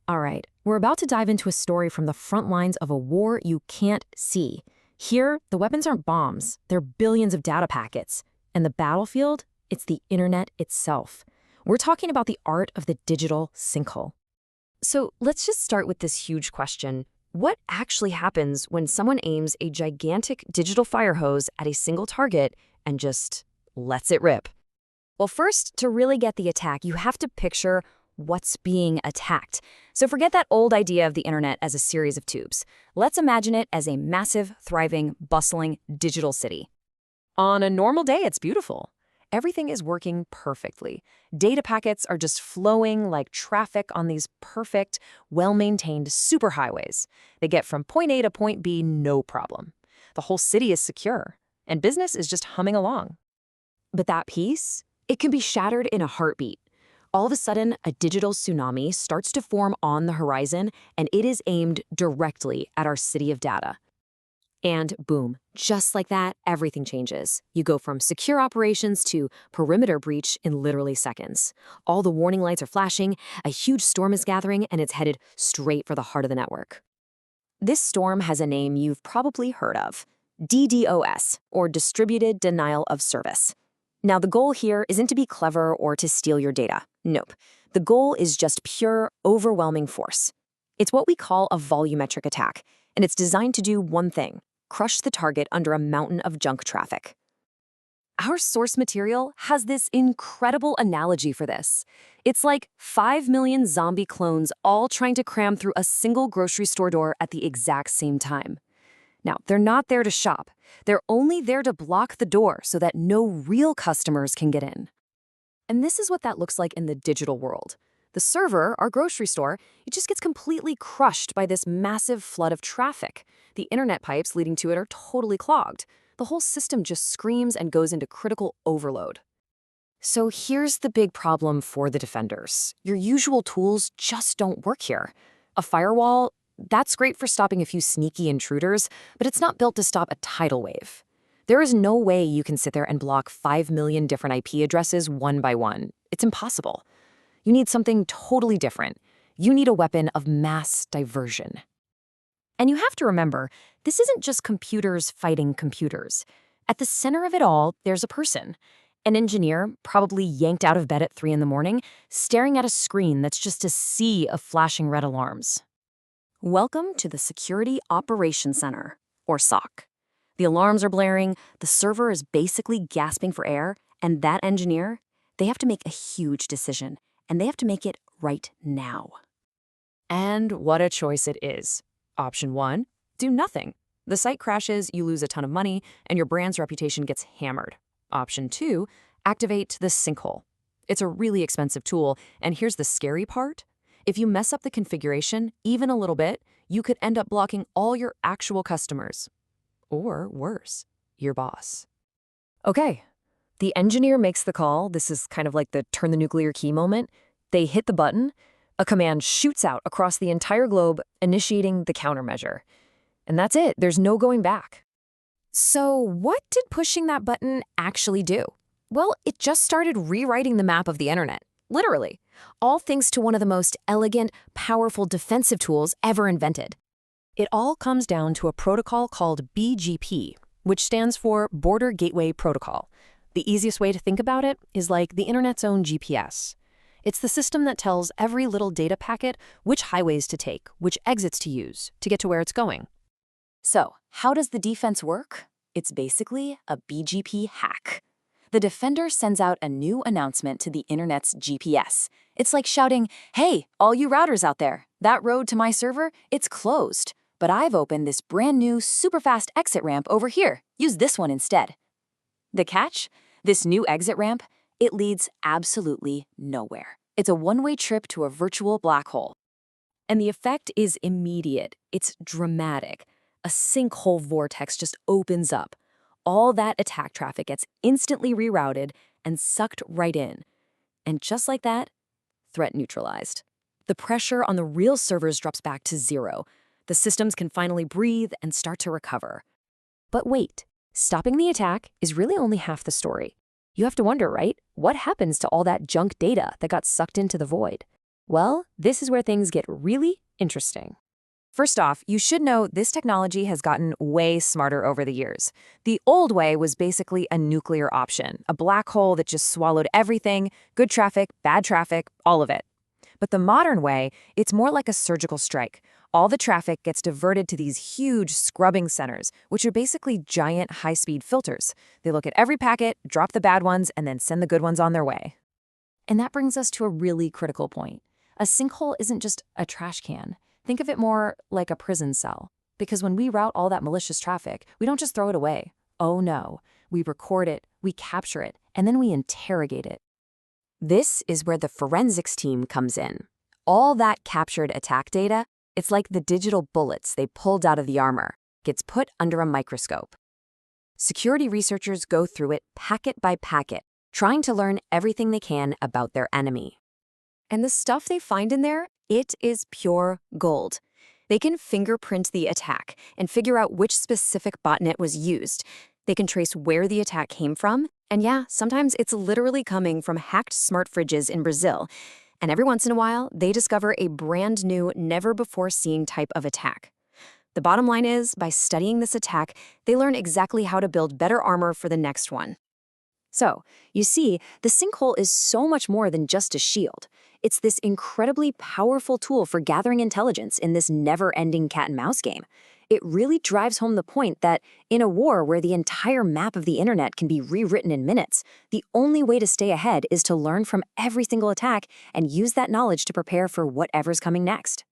All right, we're about to dive into a story from the front lines of a war you can't see. Here, the weapons aren't bombs, they're billions of data packets. And the battlefield, it's the internet itself. We're talking about the art of the digital sinkhole. So let's just start with this huge question. What actually happens when someone aims a gigantic digital fire hose at a single target and just lets it rip? Well, first, to really get the attack, you have to picture what's being attacked. So forget that old idea of the internet as a series of tubes. Let's imagine it as a massive, thriving, bustling digital city. On a normal day, it's beautiful. Everything is working perfectly. Data packets are just flowing like traffic on these perfect, well-maintained superhighways. They get from point A to point B no problem. The whole city is secure, and business is just humming along. But that peace, it can be shattered in a heartbeat. All of a sudden, a digital tsunami starts to form on the horizon, and it is aimed directly at our city of data. And boom, just like that, everything changes. You go from secure operations to perimeter breach in literally seconds. All the warning lights are flashing, a huge storm is gathering, and it's headed straight for the heart of the network. This storm has a name you've probably heard of: DDoS, or Distributed Denial of Service. Now, the goal here isn't to be clever or to steal your data. Nope. The goal is just pure, overwhelming force. It's what we call a volumetric attack, and it's designed to do one thing: crush the target under a mountain of junk traffic. Our source material has this incredible analogy for this. It's like 5 million zombie clones all trying to cram through a single grocery store door at the exact same time. Now, they're not there to shop. They're only there to block the door so that no real customers can get in. And this is what that looks like in the digital world. The server, our grocery store, it just gets completely crushed by this massive flood of traffic. The internet pipes leading to it are totally clogged. The whole system just screams and goes into critical overload. So here's the big problem for the defenders. Your usual tools just don't work here. A firewall, that's great for stopping a few sneaky intruders, but it's not built to stop a tidal wave. There is no way you can sit there and block 5 million different IP addresses one by one. It's impossible. You need something totally different. You need a weapon of mass diversion. And you have to remember, this isn't just computers fighting computers. At the center of it all, there's a person. An engineer, probably yanked out of bed at 3 in the morning, staring at a screen that's just a sea of flashing red alarms. Welcome to the Security Operations Center, or SOC. The alarms are blaring, the server is basically gasping for air, and that engineer, they have to make a huge decision, and they have to make it right now. And what a choice it is. Option 1, do nothing. The site crashes, you lose a ton of money, and your brand's reputation gets hammered. Option 2, activate the Sinkhole. It's a really expensive tool, and here's the scary part. If you mess up the configuration, even a little bit, you could end up blocking all your actual customers. Or worse, your boss. Okay, the engineer makes the call. This is kind of like the turn the nuclear key moment. They hit the button. A command shoots out across the entire globe, initiating the countermeasure. And that's it. There's no going back. So what did pushing that button actually do? Well, it just started rewriting the map of the internet. Literally. All thanks to one of the most elegant, powerful defensive tools ever invented. It all comes down to a protocol called BGP, which stands for Border Gateway Protocol. The easiest way to think about it is like the internet's own GPS. It's the system that tells every little data packet which highways to take, which exits to use, to get to where it's going. So, how does the defense work? It's basically a BGP hack. The defender sends out a new announcement to the internet's GPS. It's like shouting, "Hey, all you routers out there, that road to my server, it's closed. But I've opened this brand new super fast exit ramp over here. Use this one instead." The catch? This new exit ramp, it leads absolutely nowhere. It's a one-way trip to a virtual black hole. And the effect is immediate. It's dramatic. A sinkhole vortex just opens up. All that attack traffic gets instantly rerouted and sucked right in. And just like that, threat neutralized. The pressure on the real servers drops back to zero. The systems can finally breathe and start to recover. But wait, stopping the attack is really only half the story. You have to wonder, right? What happens to all that junk data that got sucked into the void? Well, this is where things get really interesting. First off, you should know this technology has gotten way smarter over the years. The old way was basically a nuclear option, a black hole that just swallowed everything, good traffic, bad traffic, all of it. But the modern way, it's more like a surgical strike. All the traffic gets diverted to these huge scrubbing centers, which are basically giant high-speed filters. They look at every packet, drop the bad ones, and then send the good ones on their way. And that brings us to a really critical point. A sinkhole isn't just a trash can. Think of it more like a prison cell. Because when we route all that malicious traffic, we don't just throw it away. Oh no. We record it, we capture it, and then we interrogate it. This is where the forensics team comes in. All that captured attack data, it's like the digital bullets they pulled out of the armor, gets put under a microscope. Security researchers go through it packet by packet, trying to learn everything they can about their enemy. And the stuff they find in there, it is pure gold. They can fingerprint the attack and figure out which specific botnet was used. They can trace where the attack came from, and yeah, sometimes it's literally coming from hacked smart fridges in Brazil. And every once in a while, they discover a brand new, never-before-seen type of attack. The bottom line is, by studying this attack, they learn exactly how to build better armor for the next one. So, you see, the sinkhole is so much more than just a shield. It's this incredibly powerful tool for gathering intelligence in this never-ending cat-and-mouse game. It really drives home the point that, in a war where the entire map of the internet can be rewritten in minutes, the only way to stay ahead is to learn from every single attack and use that knowledge to prepare for whatever's coming next.